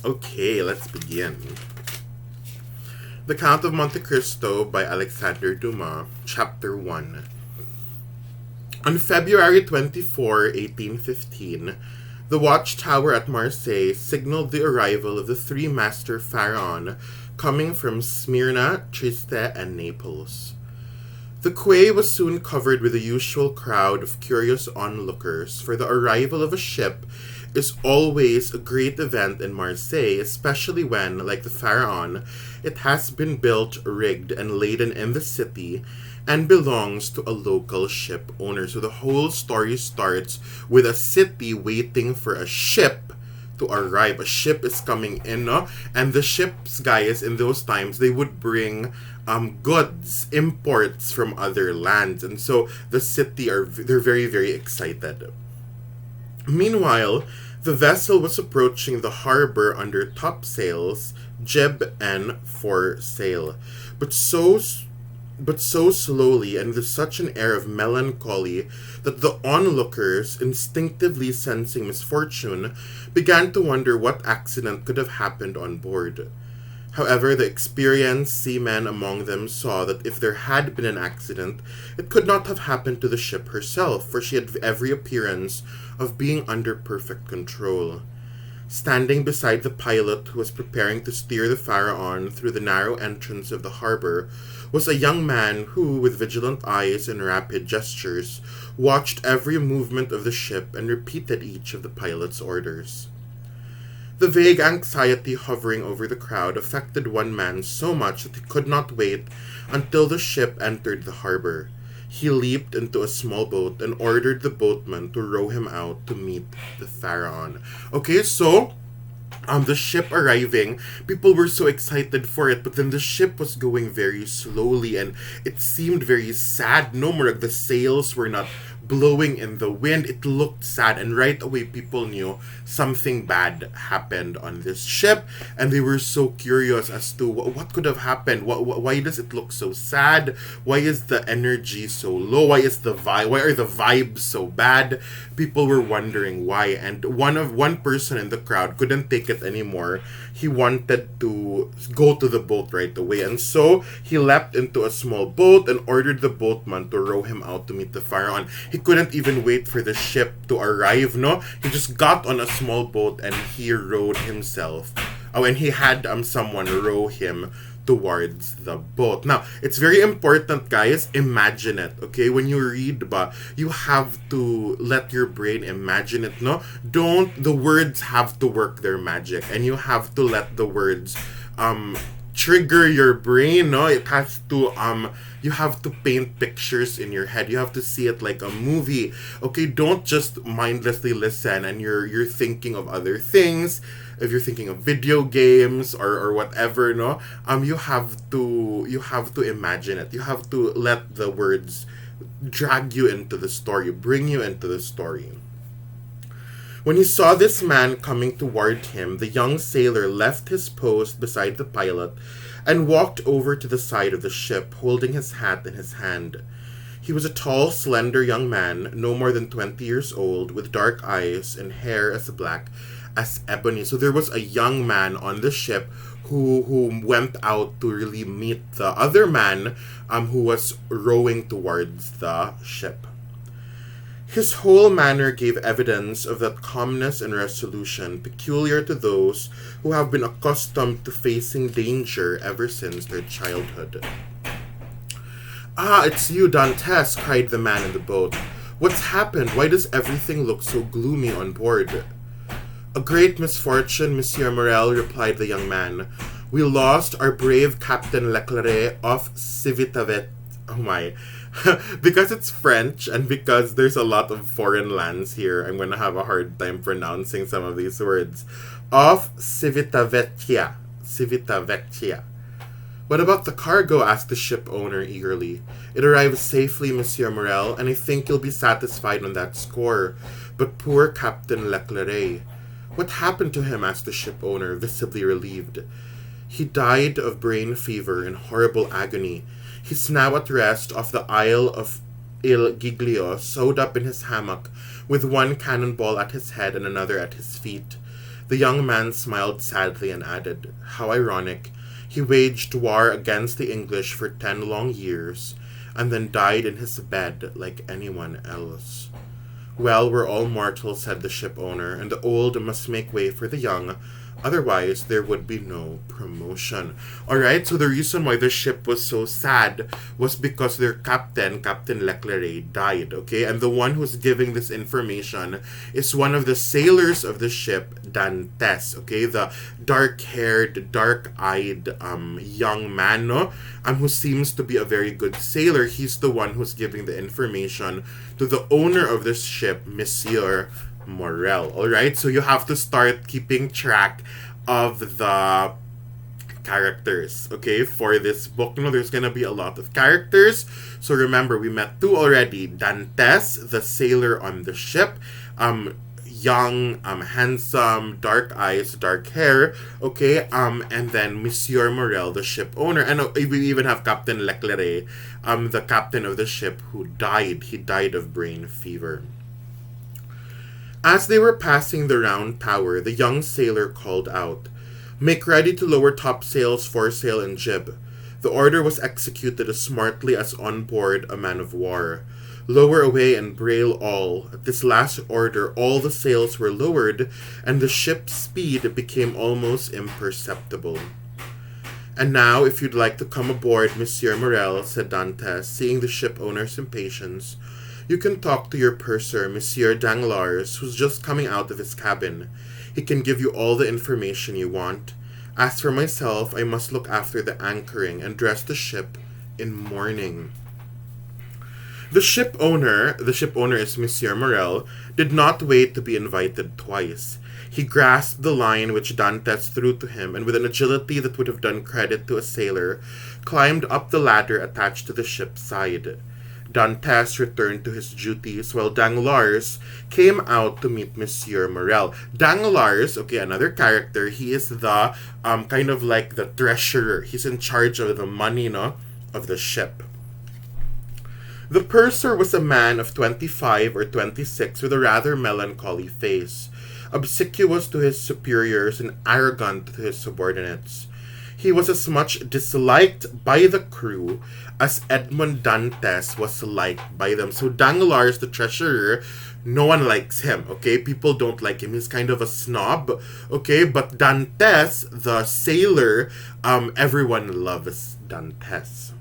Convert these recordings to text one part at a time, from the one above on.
Okay, let's begin. The Count of Monte Cristo by Alexander Dumas, Chapter 1. On February 24, 1815, the watchtower at Marseille signaled the arrival of the three master pharaon coming from Smyrna, Trieste, and Naples. The quay was soon covered with the usual crowd of curious onlookers, for the arrival of a ship is always a great event in Marseille, especially when, like the pharaon, it has been built, rigged, and laden in the city, and belongs to a local ship owner. So the whole story starts with a city waiting for a ship to arrive. A ship is coming in, no? And the ships, guys, in those times, they would bring goods, imports from other lands. And so the city they're very, very excited. Meanwhile, the vessel was approaching the harbor under topsails, jib, and foresail. But so slowly and with such an air of melancholy that the onlookers, instinctively sensing misfortune, began to wonder what accident could have happened on board. However, the experienced seamen among them saw that if there had been an accident, it could not have happened to the ship herself, for she had every appearance of being under perfect control. Standing beside the pilot who was preparing to steer the pharaon through the narrow entrance of the harbor was a young man who, with vigilant eyes and rapid gestures, watched every movement of the ship and repeated each of the pilot's orders. The vague anxiety hovering over the crowd affected one man so much that he could not wait until the ship entered the harbor. He leaped into a small boat and ordered the boatman to row him out to meet the pharaon. Okay, so the ship arriving, people were so excited for it, but then the ship was going very slowly and it seemed very sad. No more, the sails were not blowing in the wind. It looked sad, and right away people knew something bad happened on this ship, and they were so curious as to what could have happened. Why does it look so sad? Why is the energy so low? Why are the vibes so bad? People were wondering why, and one person in the crowd couldn't take it anymore. He wanted to go to the boat right away, and so he leapt into a small boat and ordered the boatman to row him out to meet the pharaon. He couldn't even wait for the ship to arrive, no? He just got on a small boat and he rowed himself. Oh, and he had someone row him towards the boat. Now, it's very important, guys, imagine it, okay? When you read you have to let your brain imagine it, no? The words have to work their magic, and you have to let the words trigger your brain, no? It has to you have to paint pictures in your head. You have to see it like a movie. Okay, don't just mindlessly listen and you're thinking of other things. If you're thinking of video games or whatever, no? You have to imagine it. You have to let the words drag you into the story, bring you into the story. When he saw this man coming toward him, the young sailor left his post beside the pilot and walked over to the side of the ship, holding his hat in his hand. He was a tall, slender young man, no more than 20 years old, with dark eyes and hair as black as ebony. So there was a young man on the ship who went out to really meet the other man who was rowing towards the ship. His whole manner gave evidence of that calmness and resolution peculiar to those who have been accustomed to facing danger ever since their childhood. "Ah, it's you, Dantes," cried the man in the boat. "What's happened? Why does everything look so gloomy on board?" "A great misfortune, Monsieur Morel," replied the young man. "We lost our brave Captain Leclerc of Civitavet." Oh my. Because it's French and because there's a lot of foreign lands here, I'm going to have a hard time pronouncing some of these words. Of Civitavecchia. Civitavecchia. "What about the cargo?" asked the ship owner eagerly. "It arrived safely, Monsieur Morel, and I think you'll be satisfied on that score. But poor Captain Leclerc." "What happened to him?" asked the ship owner, visibly relieved. "He died of brain fever in horrible agony. He's now at rest off the Isle of Il Giglio, sewed up in his hammock, with one cannonball at his head and another at his feet. The young man smiled sadly and added, "How ironic. He waged war against the English for 10 long years, and then died in his bed like anyone else." "Well, we're all mortal," said the ship owner, "and the old must make way for the young. Otherwise, there would be no promotion." Alright, so the reason why the ship was so sad was because their captain, Captain Leclerc, died, okay? And the one who's giving this information is one of the sailors of the ship, Dantes, okay? The dark-haired, dark-eyed young man, no? Who seems to be a very good sailor. He's the one who's giving the information to the owner of this ship, Monsieur Morel. Alright, so you have to start keeping track of the characters, okay, for this book. There's gonna be a lot of characters. So remember, we met 2 already. Dantes, the sailor on the ship, young, handsome, dark eyes, dark hair, okay, and then Monsieur Morel, the ship owner, and we even have Captain Leclerc, the captain of the ship, who died. He died of brain fever. As they were passing the round tower, the young sailor called out, "Make ready to lower topsails, foresail, and jib." The order was executed as smartly as on board a man of war. "Lower away and brail all." At this last order, all the sails were lowered, and the ship's speed became almost imperceptible. "And now, if you'd like to come aboard, Monsieur Morel," said Dantes, seeing the ship owner's impatience, "you can talk to your purser, Monsieur Danglars, who's just coming out of his cabin. He can give you all the information you want. As for myself, I must look after the anchoring and dress the ship in mourning." The ship owner is Monsieur Morel, did not wait to be invited twice. He grasped the line which Dantes threw to him, and with an agility that would have done credit to a sailor, climbed up the ladder attached to the ship's side. Dantes returned to his duties, while Danglars came out to meet Monsieur Morel. Danglars, okay, another character, he is the, kind of like the treasurer. He's in charge of the money, no, of the ship. The purser was a man of 25 or 26 with a rather melancholy face, obsequious to his superiors and arrogant to his subordinates. He was as much disliked by the crew as Edmond Dantes was liked by them. So Danglars, the treasurer, no one likes him, okay? People don't like him. He's kind of a snob, okay? But Dantes, the sailor, everyone loves Dantes.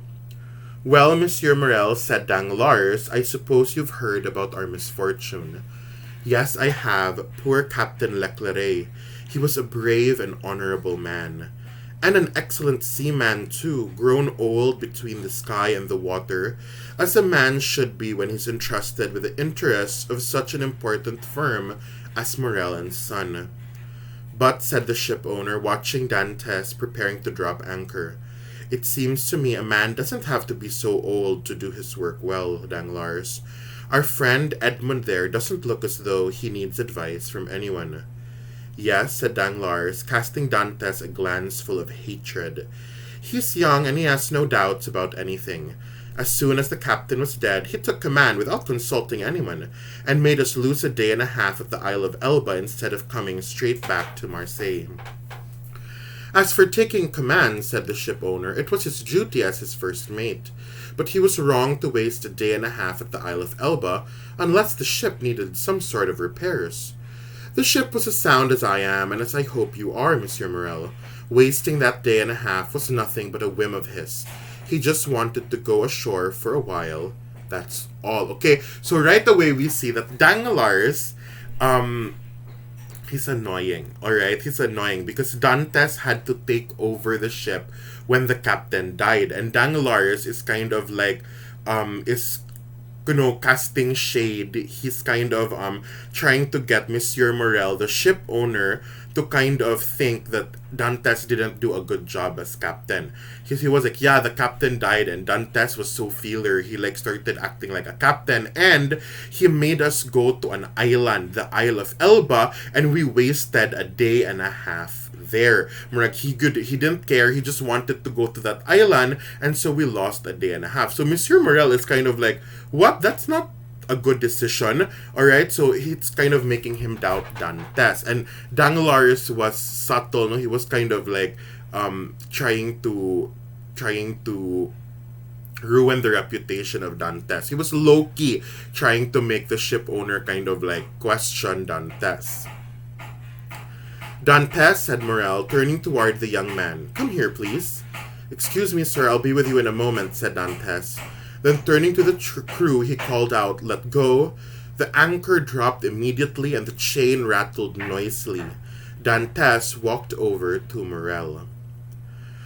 "Well, Monsieur Morel," said Danglars, "I suppose you've heard about our misfortune." "Yes, I have. Poor Captain Leclerc. He was a brave and honorable man. And an excellent seaman, too, grown old between the sky and the water, as a man should be when he's entrusted with the interests of such an important firm as Morel and Son." "But," said the ship owner, watching Dantes preparing to drop anchor, "it seems to me a man doesn't have to be so old to do his work well, Danglars. Our friend Edmund there doesn't look as though he needs advice from anyone." "Yes," said Danglars, casting Dantes a glance full of hatred. "He's young and he has no doubts about anything. As soon as the captain was dead, he took command without consulting anyone, and made us lose a day and a half at the Isle of Elba instead of coming straight back to Marseille." "As for taking command," said the ship owner, "it was his duty as his first mate. But he was wrong to waste a day and a half at the Isle of Elba, unless the ship needed some sort of repairs. The ship was as sound as I am, and as I hope you are, Monsieur Morel. Wasting that day and a half was nothing but a whim of his. He just wanted to go ashore for a while. That's all." Okay, so right away we see that Danglars, he's annoying, alright? He's annoying because Dantes had to take over the ship when the captain died. And Danglars is kind of like, casting shade. He's kind of trying to get Monsieur Morel, the ship owner, to kind of think that Dantes didn't do a good job as captain. He was like, yeah, the captain died, and Dantes was so feeler. He like started acting like a captain, and he made us go to an island, the Isle of Elba, and we wasted a day and a half there. He didn't care. He just wanted to go to that island, and so we lost a day and a half. So Monsieur Morel is kind of like, what? That's not a good decision. All right, so it's kind of making him doubt Dantes. And Danglars was subtle. No, he was kind of like trying to ruin the reputation of Dantes. He was low key trying to make the ship owner kind of like question Dantes. Dantes, said Morel, turning toward the young man. Come here, please. Excuse me, sir, I'll be with you in a moment, said Dantes. Then turning to the crew, he called out, Let go. The anchor dropped immediately and the chain rattled noisily. Dantes walked over to Morel.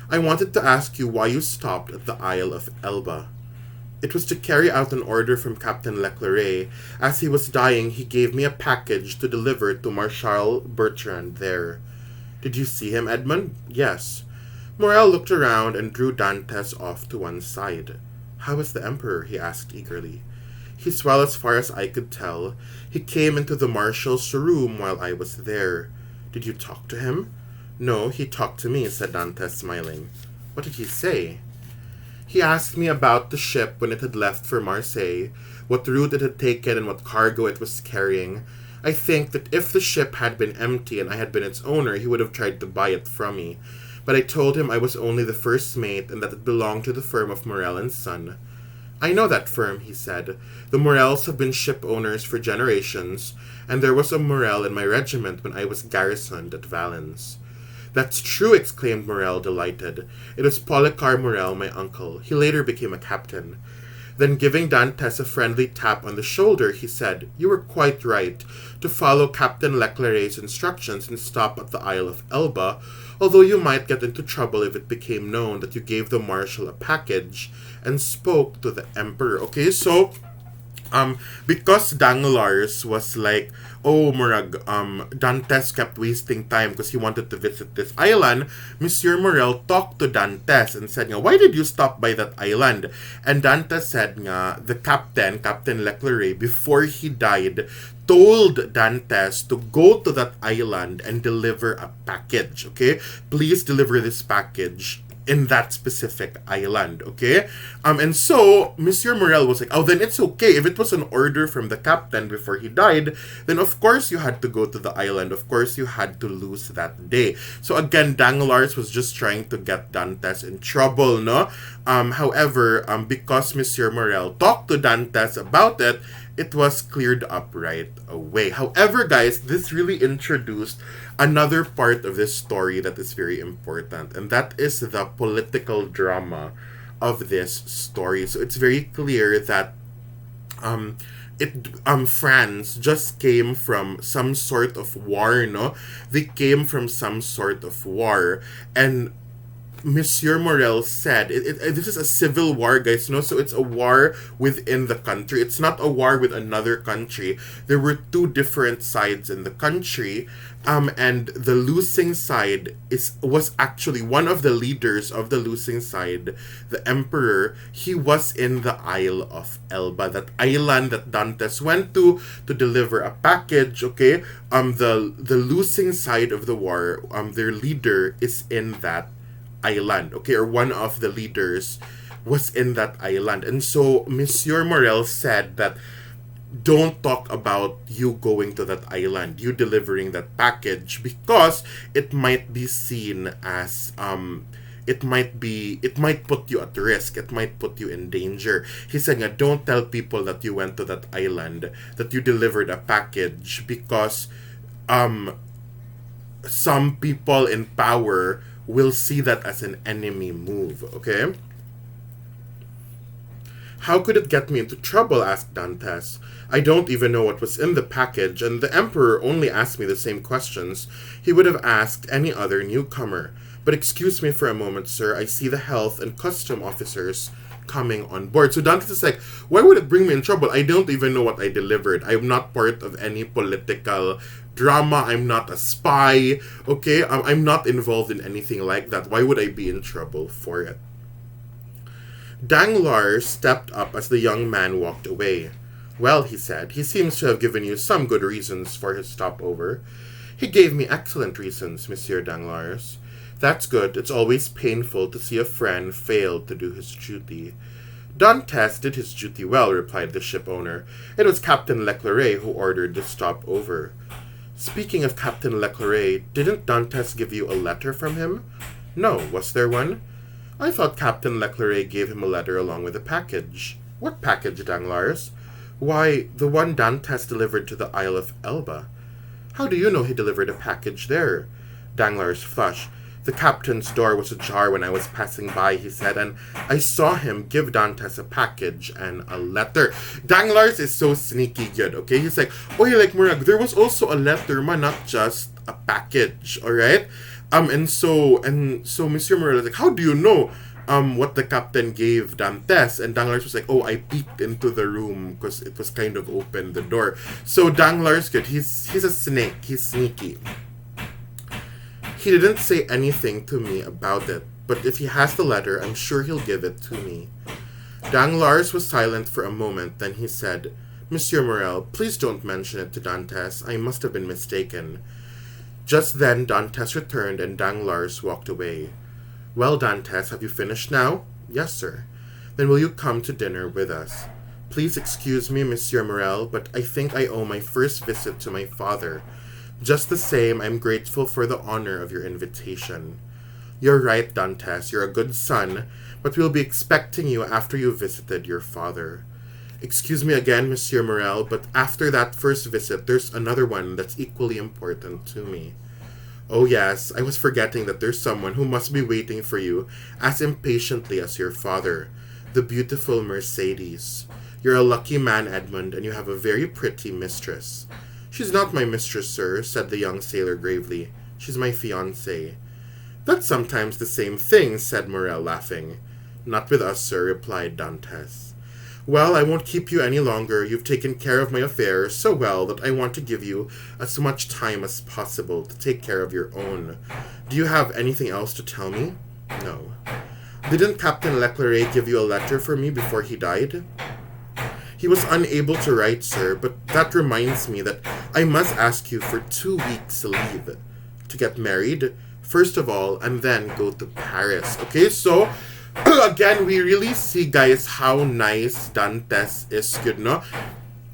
I wanted to ask you why you stopped at the Isle of Elba. It was to carry out an order from Captain Leclerc. As he was dying, he gave me a package to deliver to Marshal Bertrand there. Did you see him, Edmund? Yes. Morel looked around and drew Dantes off to one side. How is the Emperor? He asked eagerly. He's well as far as I could tell. He came into the Marshal's room while I was there. Did you talk to him? No, he talked to me, said Dantes, smiling. What did he say? He asked me about the ship when it had left for Marseille, what route it had taken and what cargo it was carrying. I think that if the ship had been empty and I had been its owner, he would have tried to buy it from me. But I told him I was only the first mate and that it belonged to the firm of Morel and Son. I know that firm, he said. The Morels have been ship owners for generations, and there was a Morel in my regiment when I was garrisoned at Valence. That's true, exclaimed Morel, delighted. It was Policar Morel, my uncle. He later became a captain. Then giving Dantes a friendly tap on the shoulder, he said, You were quite right to follow Captain Leclerc's instructions and stop at the Isle of Elba, although you might get into trouble if it became known that you gave the Marshal a package and spoke to the Emperor. Okay, so because Danglars was like, oh, Murag, Dantes kept wasting time because he wanted to visit this island, Monsieur Morel talked to Dantes and said, why did you stop by that island? And Dantes said, the Captain Leclerc, before he died, told Dantes to go to that island and deliver a package, okay? Please deliver this package in that specific island, okay? And so, Monsieur Morel was like, oh, then it's okay. If it was an order from the captain before he died, then of course you had to go to the island. Of course you had to lose that day. So again, Danglars was just trying to get Dantes in trouble, no? However, because Monsieur Morel talked to Dantes about it, it was cleared up right away. However, guys, this really introduced another part of this story that is very important, and that is the political drama of this story. So it's very clear that France just came from some sort of war, no? They came from some sort of war, and Monsieur Morel said, this is a civil war, guys, no? So it's a war within the country. It's not a war with another country. There were two different sides in the country, and the losing side was actually one of the leaders of the losing side, the Emperor. He was in the Isle of Elba, that island that Dantes went to deliver a package, okay? The losing side of the war, their leader is in that island, okay, or one of the leaders was in that island. And so Monsieur Morel said that don't talk about you going to that island, you delivering that package, because it might be seen as it might put you at risk, it might put you in danger. He said, don't tell people that you went to that island, that you delivered a package, because some people in power will see that as an enemy move, okay? How could it get me into trouble? Asked Dantes. I don't even know what was in the package, and the Emperor only asked me the same questions he would have asked any other newcomer. But excuse me for a moment, sir. I see the health and custom officers coming on board. So Dantes is like, why would it bring me in trouble? I don't even know what I delivered. I'm not part of any political drama. I'm not a spy, okay? I'm not involved in anything like that. Why would I be in trouble for it? Danglars stepped up as the young man walked away. Well, he said, he seems to have given you some good reasons for his stopover. He gave me excellent reasons, Monsieur Danglars. That's good. It's always painful to see a friend fail to do his duty. Dantes did his duty well, replied the ship owner. It was Captain Leclerc who ordered the stopover. Speaking of Captain Leclerc, didn't Dantes give you a letter from him? No, was there one? I thought Captain Leclerc gave him a letter along with a package. What package, Danglars? Why, the one Dantes delivered to the Isle of Elba. How do you know he delivered a package there? Danglars flushed. The captain's door was ajar when I was passing by, he said, and I saw him give Dantes a package and a letter. Danglars is so sneaky good, okay? He's like, oh, yeah, like, Murag, there was also a letter, man, not just a package, alright? And so Monsieur Morel is like, how do you know what the captain gave Dantes? And Danglars was like, oh, I peeked into the room because it was kind of open, the door. So Danglars, good, he's a snake, he's sneaky. He didn't say anything to me about it, but if he has the letter, I'm sure he'll give it to me. Danglars was silent for a moment, then he said, Monsieur Morel, please don't mention it to Dantes. I must have been mistaken. Just then Dantes returned and Danglars walked away. Well, Dantes, have you finished now? Yes, sir. Then will you come to dinner with us? Please excuse me, Monsieur Morel, but I think I owe my first visit to my father. Just the same, I'm grateful for the honor of your invitation. You're right, Dantes, you're a good son, but we'll be expecting you after you visited your father. Excuse me again, Monsieur Morel, but after that first visit, there's another one that's equally important to me. Oh yes, I was forgetting that there's someone who must be waiting for you as impatiently as your father, the beautiful Mercedes. You're a lucky man, Edmund, and you have a very pretty mistress. She's not my mistress, sir, said the young sailor gravely. She's my fiancée. That's sometimes the same thing, said Morel, laughing. Not with us, sir, replied Dantes. Well, I won't keep you any longer. You've taken care of my affairs so well that I want to give you as much time as possible to take care of your own. Do you have anything else to tell me? No. Didn't Captain Leclerc give you a letter for me before he died? He was unable to write, sir, but that reminds me that I must ask you for 2 weeks' leave to get married, first of all, and then go to Paris. Okay, so, again, we really see, guys, how nice Dantes is, you know?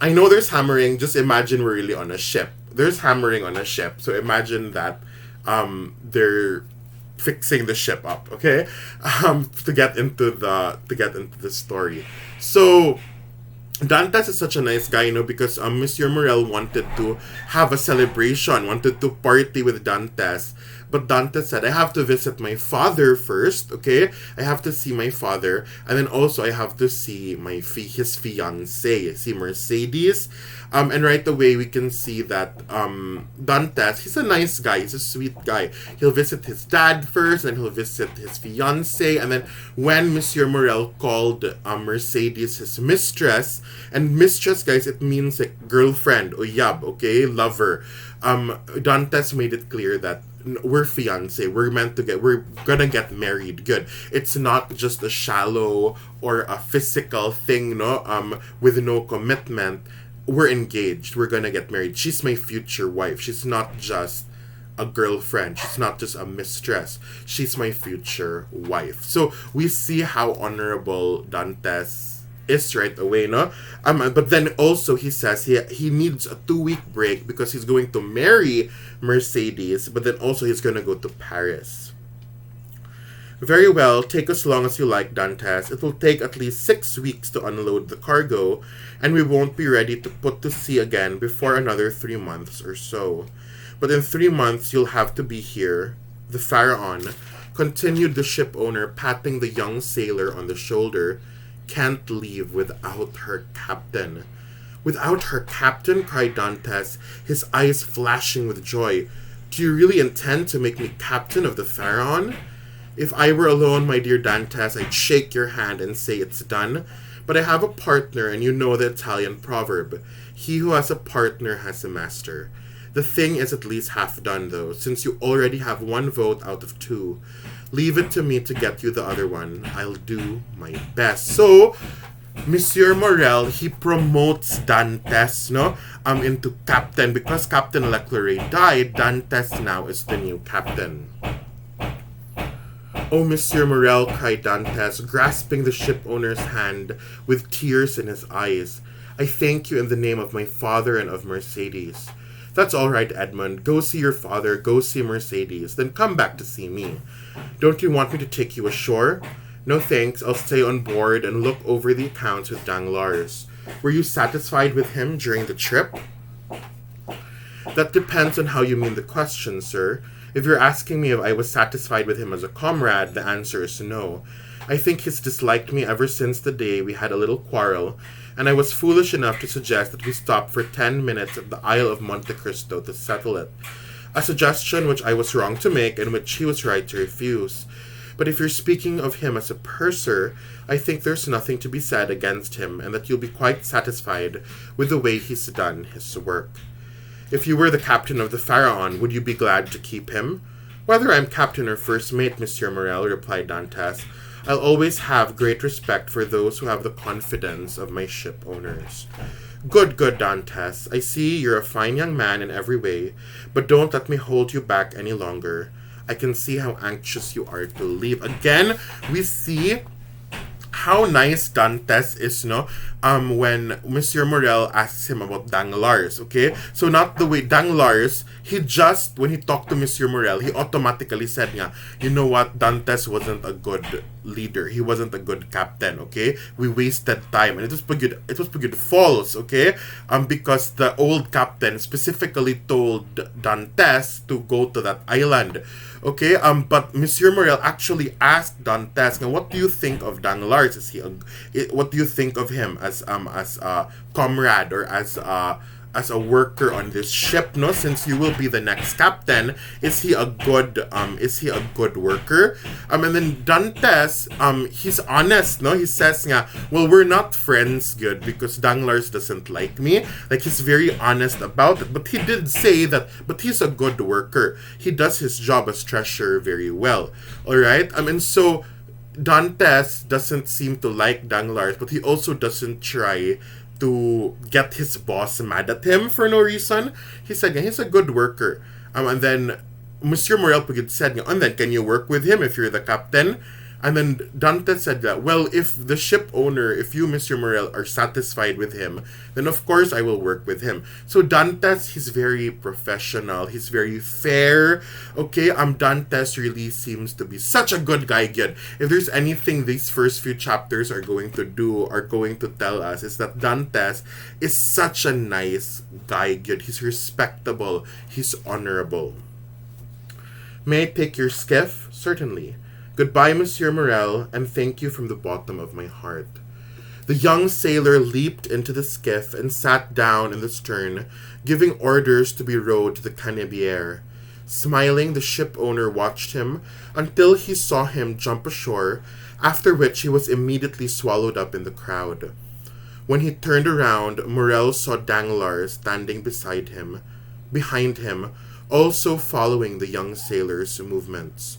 I know there's hammering, just imagine we're really on a ship. There's hammering on a ship, so imagine that they're fixing the ship up, okay? To get into the story. So Dantes is such a nice guy, you know, because Monsieur Morel wanted to have a celebration, wanted to party with Dantes. But Dantes said, I have to visit my father first, okay? I have to see my father. And then also I have to see his fiancée, see Mercedes. And right away we can see that Dantes, he's a nice guy, he's a sweet guy. He'll visit his dad first, and he'll visit his fiancée. And then when Monsieur Morel called Mercedes his mistress, and mistress, guys, it means like girlfriend, uyab, okay? Lover. Dantes made it clear that we're fiancé, we're gonna get married, good. It's not just a shallow or a physical thing, no, with no commitment. We're engaged, we're gonna get married. She's my future wife. She's not just a girlfriend, she's not just a mistress, she's my future wife. So we see how honorable Dantes is right away, no? But then also he says he needs a 2-week break because he's going to marry Mercedes, but then also he's going to go to Paris. Very well, take as long as you like, Dantes. It will take at least 6 weeks to unload the cargo, and we won't be ready to put to sea again before another 3 months or so. But in 3 months, you'll have to be here. The Pharaon, continued the ship owner, patting the young sailor on the shoulder, can't leave without her captain. Without her captain? Cried Dantes, his eyes flashing with joy. Do you really intend to make me captain of the Pharaon? If I were alone, my dear Dantes, I'd shake your hand and say it's done. But I have a partner, and you know the Italian proverb. He who has a partner has a master. The thing is at least half done, though, since you already have 1 vote out of 2. Leave it to me to get you the other one. I'll do my best. So, Monsieur Morel, he promotes Dantes, no, into captain. Because Captain Leclerc died, Dantes now is the new captain. "Oh, Monsieur Morel," cried Dantes, grasping the ship owner's hand with tears in his eyes. "I thank you in the name of my father and of Mercedes." "That's all right, Edmund. Go see your father, go see Mercedes, then come back to see me. Don't you want me to take you ashore?" "No thanks, I'll stay on board and look over the accounts with Danglars." "Were you satisfied with him during the trip?" "That depends on how you mean the question, sir. If you're asking me if I was satisfied with him as a comrade, the answer is no. I think he's disliked me ever since the day we had a little quarrel, and I was foolish enough to suggest that we stop for 10 minutes at the Isle of Monte Cristo to settle it. A suggestion which I was wrong to make and which he was right to refuse. But if you're speaking of him as a purser, I think there's nothing to be said against him, and that you'll be quite satisfied with the way he's done his work. If you were the captain of the Pharaon, would you be glad to keep him?" "Whether I'm captain or first mate, Monsieur Morel," replied Dantes, "I'll always have great respect for those who have the confidence of my ship owners." Good, Dantes. I see you're a fine young man in every way, but don't let me hold you back any longer. I can see how anxious you are to leave." Again, we see how nice Dantes is, no? When Monsieur Morel asks him about Danglars, okay? So not the way Danglars, when he talked to Monsieur Morel, he automatically said nga, "You know what, Dantes wasn't a good leader. He wasn't a good captain, okay? We wasted time." And it was pagud false, okay? Because the old captain specifically told Dantes to go to that island. Okay, but Monsieur Morel actually asked Dantes, "Now, what do you think of Danglars? What do you think of him as a comrade or as a worker on this ship? No, since you will be the next captain, is he a good worker?" And then Dantes, he's honest, no? He says nga, "Well, we're not friends good because Danglars doesn't like me." Like, he's very honest about it, but he did say that, but he's a good worker. He does his job as treasurer very well. Alright? And so Dantes doesn't seem to like Danglars, but he also doesn't try to get his boss mad at him for no reason. He said, yeah, he's a good worker. And then Monsieur Morel said, and then can you work with him if you're the captain? And then Dante said that, well, if the ship owner, if you, Monsieur Morel, are satisfied with him, then of course I will work with him. So Dantes, he's very professional. He's very fair. Okay, Dantes really seems to be such a good guy, good. If there's anything these first few chapters are going to tell us, is that Dantes is such a nice guy, good. He's respectable. He's honorable. "May I take your skiff?" "Certainly." "Goodbye, Monsieur Morel, and thank you from the bottom of my heart." The young sailor leaped into the skiff and sat down in the stern, giving orders to be rowed to the Canebière. Smiling, the ship owner watched him until he saw him jump ashore, after which he was immediately swallowed up in the crowd. When he turned around, Morel saw Danglars standing behind him, also following the young sailor's movements.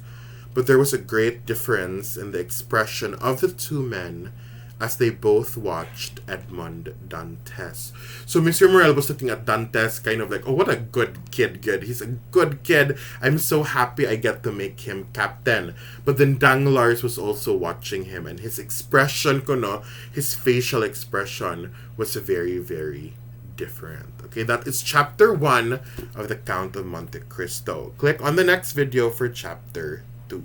But there was a great difference in the expression of the two men as they both watched Edmond Dantes. So Monsieur Morel was looking at Dantes kind of like, oh, what a good kid, good. He's a good kid. I'm so happy I get to make him captain. But then Danglars was also watching him, and his expression, his facial expression was very, very different. Okay, that is chapter 1 of The Count of Monte Cristo. Click on the next video for chapter 2.